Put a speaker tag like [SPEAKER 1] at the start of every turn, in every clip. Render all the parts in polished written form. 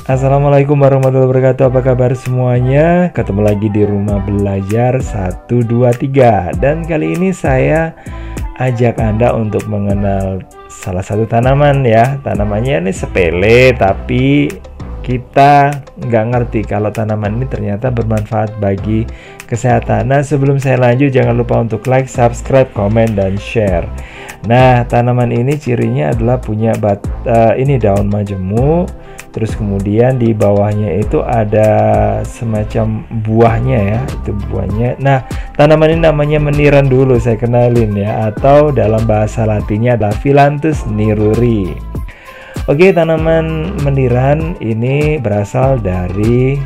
[SPEAKER 1] Assalamualaikum warahmatullahi wabarakatuh. Apa kabar semuanya? Ketemu lagi di Rumah Belajar 123. Dan kali ini saya ajak Anda untuk mengenal salah satu tanaman ya. Tanamannya ini sepele, tapi kita nggak ngerti kalau tanaman ini ternyata bermanfaat bagi kesehatan. Nah, sebelum saya lanjut, jangan lupa untuk like, subscribe, komen, dan share. Nah, tanaman ini cirinya adalah punya ini daun majemuk. Terus kemudian di bawahnya itu ada semacam buahnya ya, itu buahnya. Nah, tanaman ini namanya meniran dulu saya kenalin ya, atau dalam bahasa latinnya adalah Phyllanthus niruri. Oke, tanaman meniran ini berasal dari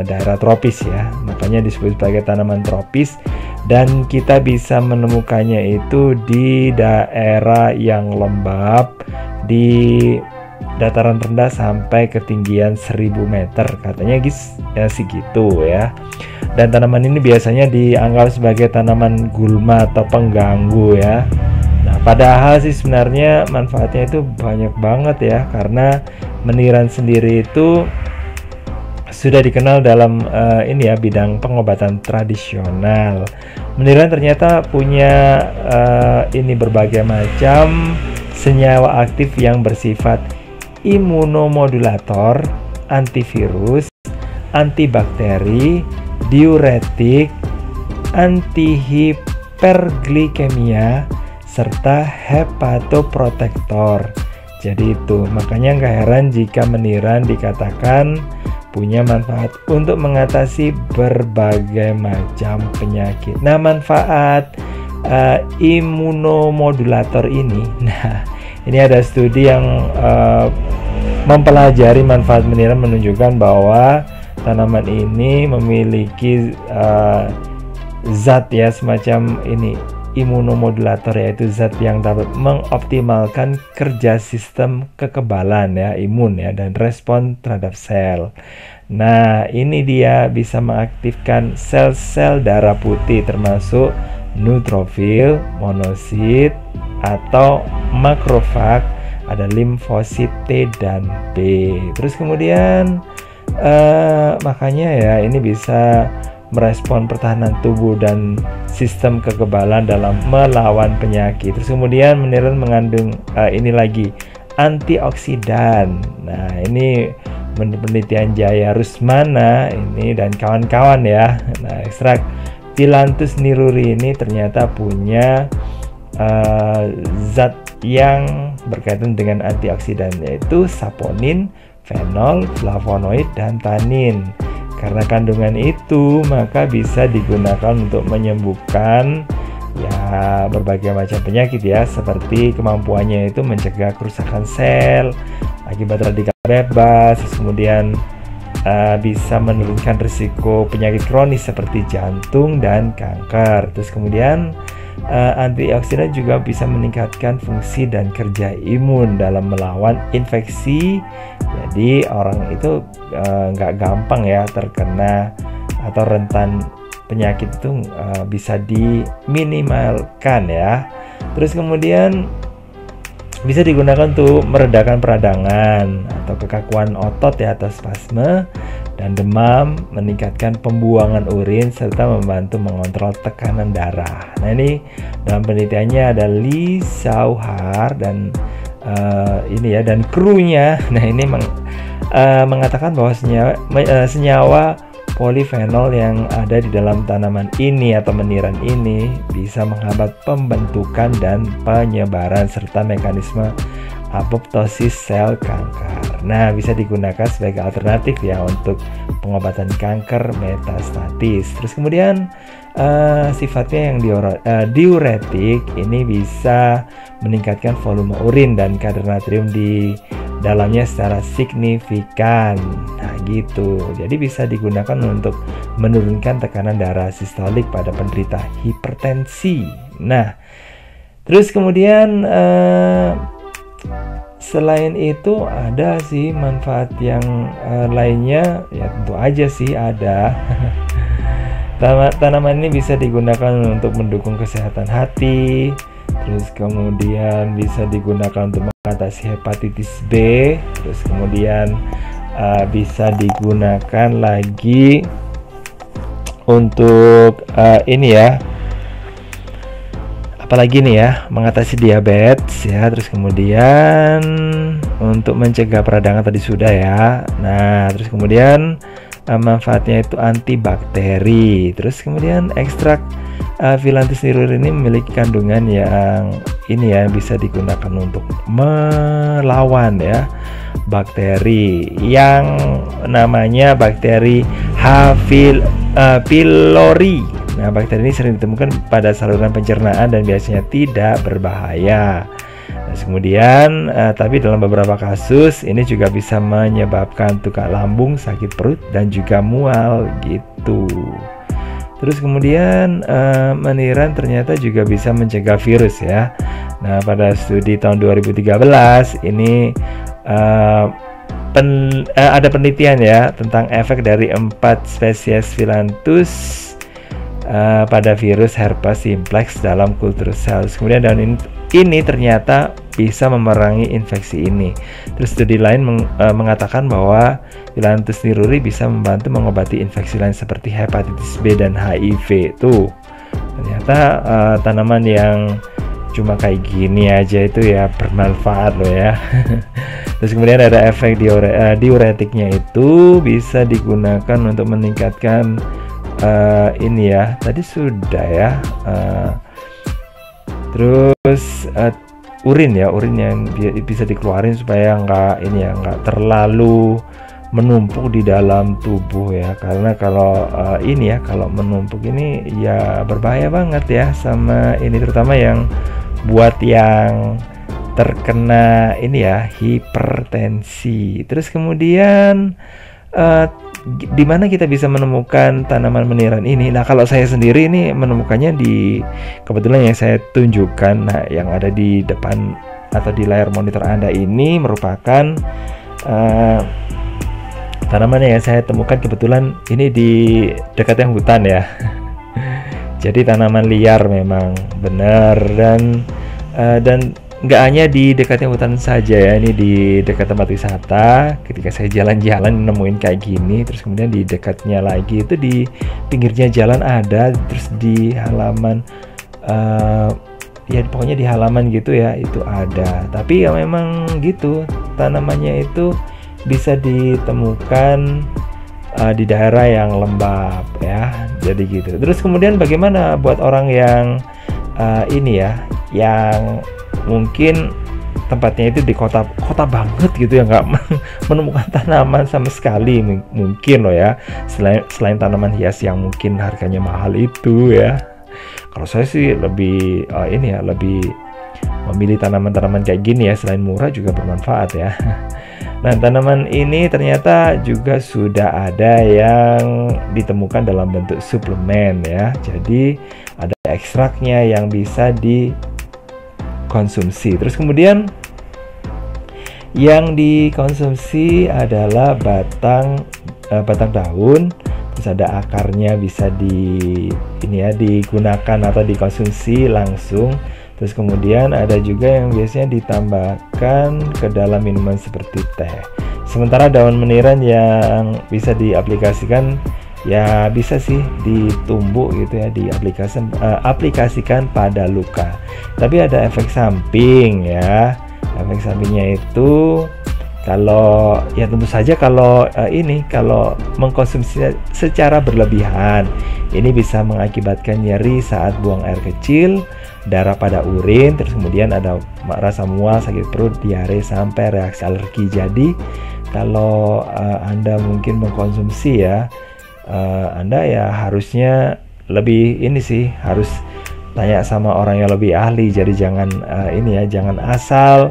[SPEAKER 1] daerah tropis ya, makanya disebut sebagai tanaman tropis, dan kita bisa menemukannya itu di daerah yang lembab, di dataran rendah sampai ketinggian 1000 meter katanya ya, segitu ya. Dan tanaman ini biasanya dianggap sebagai tanaman gulma atau pengganggu ya. Nah, padahal sih sebenarnya manfaatnya itu banyak banget ya, karena meniran sendiri itu sudah dikenal dalam ini ya, bidang pengobatan tradisional. Meniran ternyata punya ini berbagai macam senyawa aktif yang bersifat imunomodulator, antivirus, antibakteri, diuretik, antihiperglikemia, serta hepatoprotektor. Jadi itu makanya nggak heran jika meniran dikatakan punya manfaat untuk mengatasi berbagai macam penyakit. Nah, manfaat imunomodulator ini, nah ini ada studi yang mempelajari manfaat meniran menunjukkan bahwa tanaman ini memiliki zat ya, semacam ini imunomodulator, yaitu zat yang dapat mengoptimalkan kerja sistem kekebalan ya, imun ya, dan respon terhadap sel. Nah, ini dia bisa mengaktifkan sel-sel darah putih termasuk neutrofil, monosit, atau makrofag, ada limfosit T dan B. Terus kemudian makanya ya, ini bisa merespon pertahanan tubuh dan sistem kekebalan dalam melawan penyakit. Terus kemudian meniran mengandung ini lagi antioksidan. Nah, ini menurut penelitian Jaya Rusmana ini dan kawan-kawan ya. Nah, ekstrak Phyllanthus niruri ini ternyata punya zat yang berkaitan dengan antioksidan, yaitu saponin, fenol, flavonoid, dan tanin. Karena kandungan itu, maka bisa digunakan untuk menyembuhkan ya berbagai macam penyakit ya, seperti kemampuannya itu mencegah kerusakan sel akibat radikal bebas, kemudian bisa menurunkan risiko penyakit kronis seperti jantung dan kanker. Terus kemudian antioksidan juga bisa meningkatkan fungsi dan kerja imun dalam melawan infeksi. Jadi orang itu nggak gampang ya terkena atau rentan penyakit itu bisa diminimalkan ya. Terus kemudian bisa digunakan untuk meredakan peradangan atau kekakuan otot ya, atau spasme dan demam, meningkatkan pembuangan urin, serta membantu mengontrol tekanan darah. Nah, ini dalam penelitiannya ada Lee Sauhar dan ini ya, dan krunya. Nah, ini mengatakan bahwa senyawa polifenol yang ada di dalam tanaman ini atau meniran ini bisa menghambat pembentukan dan penyebaran serta mekanisme apoptosis sel kanker. Nah, bisa digunakan sebagai alternatif ya untuk pengobatan kanker metastatis. Terus kemudian sifatnya yang diuretik ini bisa meningkatkan volume urin dan kadar natrium di dalamnya secara signifikan. Nah, gitu. Jadi bisa digunakan untuk menurunkan tekanan darah sistolik pada penderita hipertensi. Nah, terus kemudian selain itu ada sih manfaat yang lainnya ya, tentu aja sih ada. Tanaman ini bisa digunakan untuk mendukung kesehatan hati, terus kemudian bisa digunakan untuk mengatasi hepatitis B, terus kemudian bisa digunakan lagi untuk ini ya, apalagi nih ya, mengatasi diabetes ya, terus kemudian untuk mencegah peradangan tadi sudah ya. Nah, terus kemudian manfaatnya itu antibakteri. Terus kemudian ekstrak Phyllanthus niruri ini memiliki kandungan yang ini ya, bisa digunakan untuk melawan ya bakteri yang namanya bakteri H. pylori. Nah, bakteri ini sering ditemukan pada saluran pencernaan dan biasanya tidak berbahaya. Nah, kemudian, tapi dalam beberapa kasus ini juga bisa menyebabkan tukak lambung, sakit perut, dan juga mual gitu. Terus kemudian meniran ternyata juga bisa mencegah virus ya. Nah, pada studi tahun 2013 ini ada penelitian ya tentang efek dari 4 spesies Phyllanthus pada virus herpes simplex dalam kultur sel. Kemudian daun ini ternyata bisa memerangi infeksi ini. Terus studi lain mengatakan bahwa Phyllanthus niruri bisa membantu mengobati infeksi lain seperti hepatitis B dan HIV. Tuh, ternyata tanaman yang cuma kayak gini aja itu ya bermanfaat loh ya. Terus kemudian ada efek diuretiknya, itu bisa digunakan untuk meningkatkan ini ya, tadi sudah ya. Terus urin yang bisa dikeluarin supaya nggak terlalu menumpuk di dalam tubuh ya, karena kalau ini ya, kalau menumpuk ini ya berbahaya banget ya sama ini, terutama yang buat yang terkena ini ya, hipertensi. Terus kemudian di mana kita bisa menemukan tanaman meniran ini? Nah, kalau saya sendiri ini menemukannya di, kebetulan yang saya tunjukkan, nah yang ada di depan atau di layar monitor Anda ini merupakan tanaman yang saya temukan kebetulan ini di dekatnya hutan ya. Jadi tanaman liar memang benar, dan nggak hanya di dekatnya hutan saja ya, ini di dekat tempat wisata. Ketika saya jalan-jalan nemuin kayak gini, terus kemudian di dekatnya lagi itu di pinggirnya jalan ada, terus di halaman ya pokoknya di halaman gitu ya itu ada. Tapi ya memang gitu, tanamannya itu bisa ditemukan di daerah yang lembab ya, jadi gitu. Terus kemudian bagaimana buat orang yang ini ya, yang mungkin tempatnya itu di kota banget gitu ya, nggak menemukan tanaman sama sekali mungkin loh ya, selain tanaman hias yang mungkin harganya mahal itu ya. Kalau saya sih lebih ini ya, lebih memilih tanaman-tanaman kayak gini ya, selain murah juga bermanfaat ya. Nah, tanaman ini ternyata juga sudah ada yang ditemukan dalam bentuk suplemen ya. Jadi ada ekstraknya yang bisa dikonsumsi. Terus kemudian yang dikonsumsi adalah batang daun, terus ada akarnya bisa digunakan atau dikonsumsi langsung. Terus kemudian ada juga yang biasanya ditambahkan ke dalam minuman seperti teh. Sementara daun meniran yang bisa diaplikasikan ya bisa sih ditumbuk gitu ya, diaplikasikan pada luka. Tapi ada efek samping ya. Efek sampingnya itu kalau ya tentu saja kalau kalau mengkonsumsi secara berlebihan, ini bisa mengakibatkan nyeri saat buang air kecil, darah pada urin, terus kemudian ada rasa mual, sakit perut, diare, sampai reaksi alergi. Jadi kalau Anda mungkin mengkonsumsi ya, Anda ya harusnya lebih ini sih, harus tanya sama orang yang lebih ahli. Jadi jangan jangan asal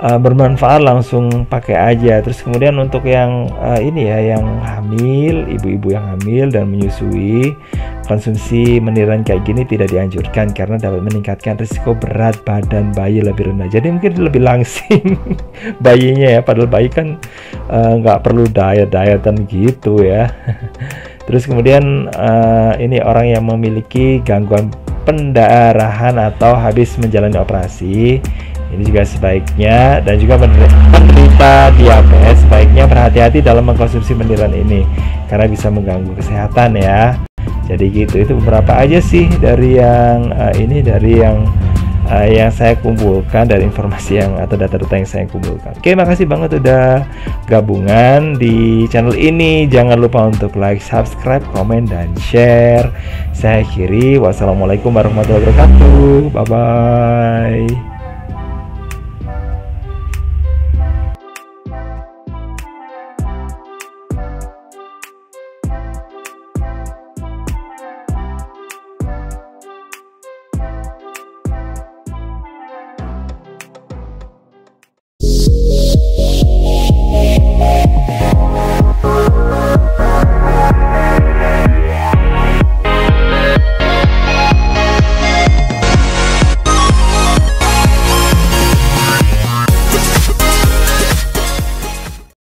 [SPEAKER 1] bermanfaat langsung pakai aja. Terus kemudian untuk yang yang hamil, ibu-ibu yang hamil dan menyusui, konsumsi meniran kayak gini tidak dianjurkan karena dapat meningkatkan risiko berat badan bayi lebih rendah. Jadi mungkin lebih langsing bayinya ya, padahal bayi kan nggak perlu diet-dietan gitu ya. Terus kemudian ini orang yang memiliki gangguan pendarahan atau habis menjalani operasi, Ini juga sebaiknya, dan juga penderita diabetes sebaiknya berhati-hati dalam mengkonsumsi mendiran ini karena bisa mengganggu kesehatan ya. Jadi gitu, itu beberapa aja sih dari yang yang saya kumpulkan dari informasi yang atau data-data yang saya kumpulkan. Oke, makasih banget udah gabungan di channel ini. Jangan lupa untuk like, subscribe, komen, dan share. Saya akhiri, wassalamualaikum warahmatullahi wabarakatuh. Bye bye.